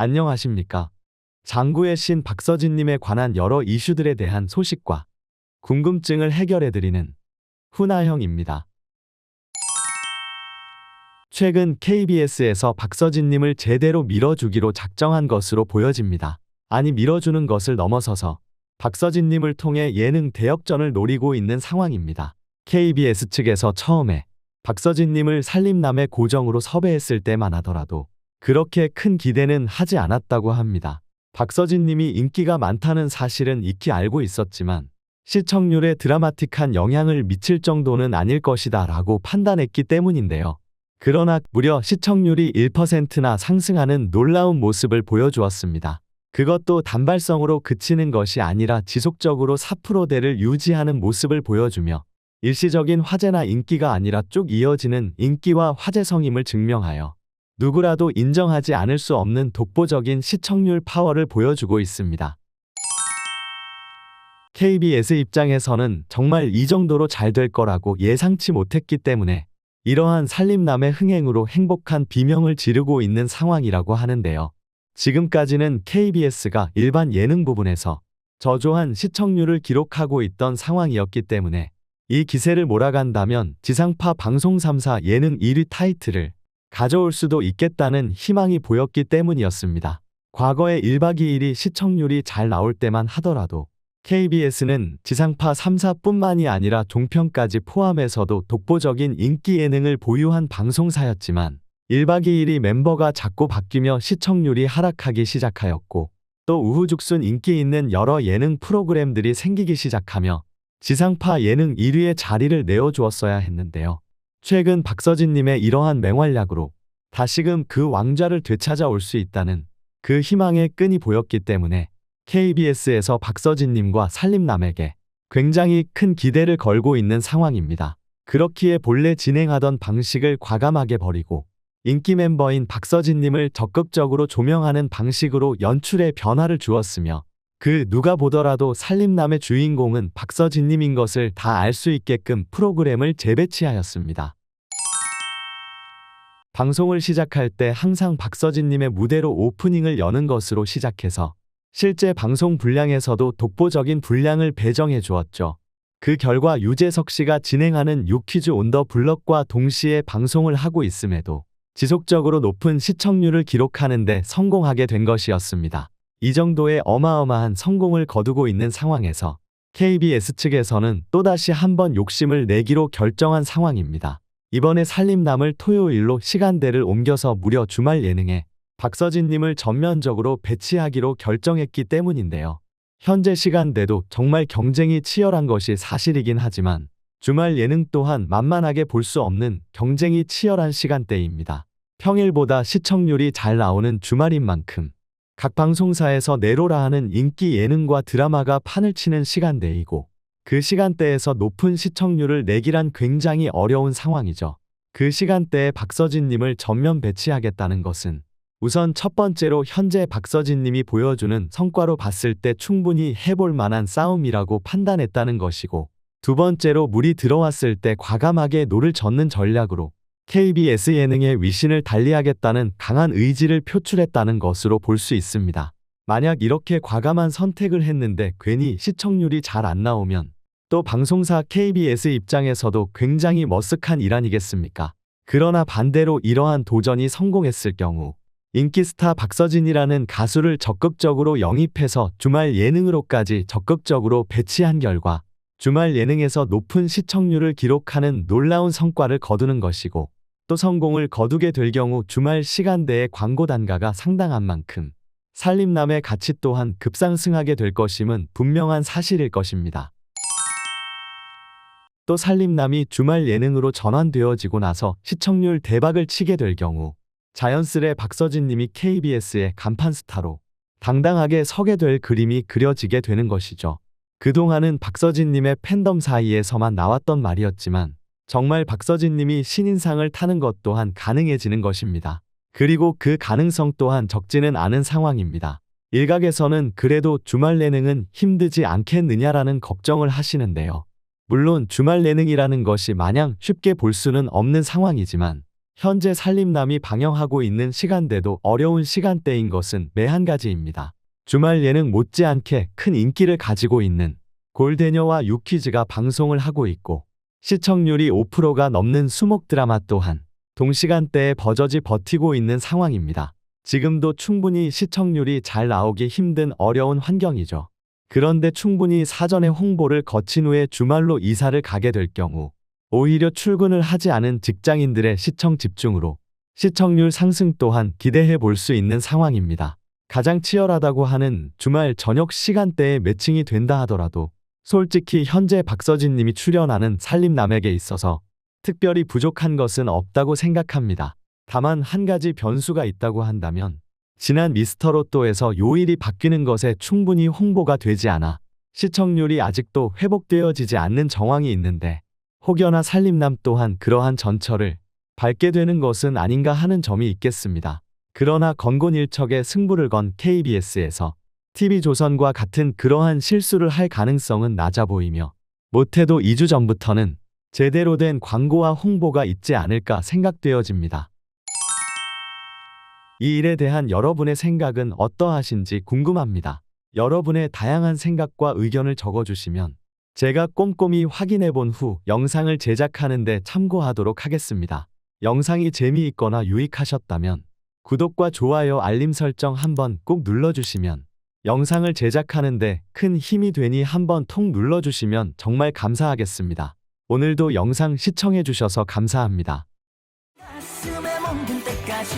안녕하십니까. 장구의 신 박서진님에 관한 여러 이슈들에 대한 소식과 궁금증을 해결해드리는 훈아형입니다. 최근 KBS에서 박서진님을 제대로 밀어주기로 작정한 것으로 보여집니다. 아니, 밀어주는 것을 넘어서서 박서진님을 통해 예능 대역전을 노리고 있는 상황입니다. KBS 측에서 처음에 박서진님을 살림남의 고정으로 섭외했을 때만 하더라도 그렇게 큰 기대는 하지 않았다고 합니다. 박서진님이 인기가 많다는 사실은 익히 알고 있었지만 시청률에 드라마틱한 영향을 미칠 정도는 아닐 것이다 라고 판단했기 때문인데요. 그러나 무려 시청률이 1%나 상승하는 놀라운 모습을 보여주었습니다. 그것도 단발성으로 그치는 것이 아니라 지속적으로 4%대를 유지하는 모습을 보여주며 일시적인 화제나 인기가 아니라 쭉 이어지는 인기와 화제성임을 증명하여 누구라도 인정하지 않을 수 없는 독보적인 시청률 파워를 보여주고 있습니다. KBS 입장에서는 정말 이 정도로 잘 될 거라고 예상치 못했기 때문에 이러한 살림남의 흥행으로 행복한 비명을 지르고 있는 상황이라고 하는데요. 지금까지는 KBS가 일반 예능 부분에서 저조한 시청률을 기록하고 있던 상황이었기 때문에 이 기세를 몰아간다면 지상파 방송 3사 예능 1위 타이틀을 가져올 수도 있겠다는 희망이 보였기 때문이었습니다. 과거에 1박 2일이 시청률이 잘 나올 때만 하더라도 KBS는 지상파 3사뿐만이 아니라 종편까지 포함해서도 독보적인 인기 예능을 보유한 방송사였지만 1박 2일이 멤버가 자꾸 바뀌며 시청률이 하락하기 시작하였고 또 우후죽순 인기 있는 여러 예능 프로그램들이 생기기 시작하며 지상파 예능 1위의 자리를 내어주었어야 했는데요. 최근 박서진님의 이러한 맹활약으로 다시금 그 왕좌를 되찾아올 수 있다는 그 희망의 끈이 보였기 때문에 KBS에서 박서진님과 살림남에게 굉장히 큰 기대를 걸고 있는 상황입니다. 그렇기에 본래 진행하던 방식을 과감하게 버리고 인기 멤버인 박서진님을 적극적으로 조명하는 방식으로 연출에 변화를 주었으며 그 누가 보더라도 살림남의 주인공은 박서진님인 것을 다 알 수 있게끔 프로그램을 재배치하였습니다. 방송을 시작할 때 항상 박서진님의 무대로 오프닝을 여는 것으로 시작해서 실제 방송 분량에서도 독보적인 분량을 배정해 주었죠. 그 결과 유재석 씨가 진행하는 유퀴즈 온 더 블럭과 동시에 방송을 하고 있음에도 지속적으로 높은 시청률을 기록하는 데 성공하게 된 것이었습니다. 이 정도의 어마어마한 성공을 거두고 있는 상황에서 KBS 측에서는 또다시 한번 욕심을 내기로 결정한 상황입니다. 이번에 살림남을 토요일로 시간대를 옮겨서 무려 주말 예능에 박서진님을 전면적으로 배치하기로 결정했기 때문인데요. 현재 시간대도 정말 경쟁이 치열한 것이 사실이긴 하지만 주말 예능 또한 만만하게 볼 수 없는 경쟁이 치열한 시간대입니다. 평일보다 시청률이 잘 나오는 주말인 만큼 각 방송사에서 내로라 하는 인기 예능과 드라마가 판을 치는 시간대이고 그 시간대에서 높은 시청률을 내기란 굉장히 어려운 상황이죠. 그 시간대에 박서진님을 전면 배치하겠다는 것은 우선 첫 번째로 현재 박서진님이 보여주는 성과로 봤을 때 충분히 해볼 만한 싸움이라고 판단했다는 것이고 두 번째로 물이 들어왔을 때 과감하게 노를 젓는 전략으로 KBS 예능의 위신을 달리하겠다는 강한 의지를 표출했다는 것으로 볼 수 있습니다. 만약 이렇게 과감한 선택을 했는데 괜히 시청률이 잘 안 나오면 또 방송사 KBS 입장에서도 굉장히 머쓱한 일 아니겠습니까? 그러나 반대로 이러한 도전이 성공했을 경우 인기스타 박서진이라는 가수를 적극적으로 영입해서 주말 예능으로까지 적극적으로 배치한 결과 주말 예능에서 높은 시청률을 기록하는 놀라운 성과를 거두는 것이고 또 성공을 거두게 될 경우 주말 시간대의 광고 단가가 상당한 만큼 살림남의 가치 또한 급상승하게 될 것임은 분명한 사실일 것입니다. 또 살림남이 주말 예능으로 전환되어지고 나서 시청률 대박을 치게 될 경우 자연스레 박서진님이 KBS의 간판 스타로 당당하게 서게 될 그림이 그려지게 되는 것이죠. 그동안은 박서진님의 팬덤 사이에서만 나왔던 말이었지만 정말 박서진님이 신인상을 타는 것 또한 가능해지는 것입니다. 그리고 그 가능성 또한 적지는 않은 상황입니다. 일각에서는 그래도 주말 예능은 힘들지 않겠느냐라는 걱정을 하시는데요. 물론 주말 예능이라는 것이 마냥 쉽게 볼 수는 없는 상황이지만 현재 살림남이 방영하고 있는 시간대도 어려운 시간대인 것은 매한 가지입니다. 주말 예능 못지않게 큰 인기를 가지고 있는 골대녀와 유퀴즈가 방송을 하고 있고 시청률이 5%가 넘는 수목 드라마 또한 동시간대에 버젓이 버티고 있는 상황입니다. 지금도 충분히 시청률이 잘 나오기 힘든 어려운 환경이죠. 그런데 충분히 사전에 홍보를 거친 후에 주말로 이사를 가게 될 경우 오히려 출근을 하지 않은 직장인들의 시청 집중으로 시청률 상승 또한 기대해 볼 수 있는 상황입니다. 가장 치열하다고 하는 주말 저녁 시간대에 매칭이 된다 하더라도 솔직히 현재 박서진 님이 출연하는 살림남에게 있어서 특별히 부족한 것은 없다고 생각합니다. 다만 한 가지 변수가 있다고 한다면 지난 미스터로또에서 요일이 바뀌는 것에 충분히 홍보가 되지 않아 시청률이 아직도 회복되어지지 않는 정황이 있는데 혹여나 살림남 또한 그러한 전철을 밟게 되는 것은 아닌가 하는 점이 있겠습니다. 그러나 건곤일척의 승부를 건 KBS에서 TV조선과 같은 그러한 실수를 할 가능성은 낮아 보이며 못해도 2주 전부터는 제대로 된 광고와 홍보가 있지 않을까 생각되어집니다. 이 일에 대한 여러분의 생각은 어떠하신지 궁금합니다. 여러분의 다양한 생각과 의견을 적어주시면 제가 꼼꼼히 확인해 본 후 영상을 제작하는 데 참고하도록 하겠습니다. 영상이 재미있거나 유익하셨다면 구독과 좋아요 알림 설정 한번 꼭 눌러주시면 영상을 제작하는 데 큰 힘이 되니 한번 통 눌러주시면 정말 감사하겠습니다. 오늘도 영상 시청해 주셔서 감사합니다. 가슴에 멍든 때까지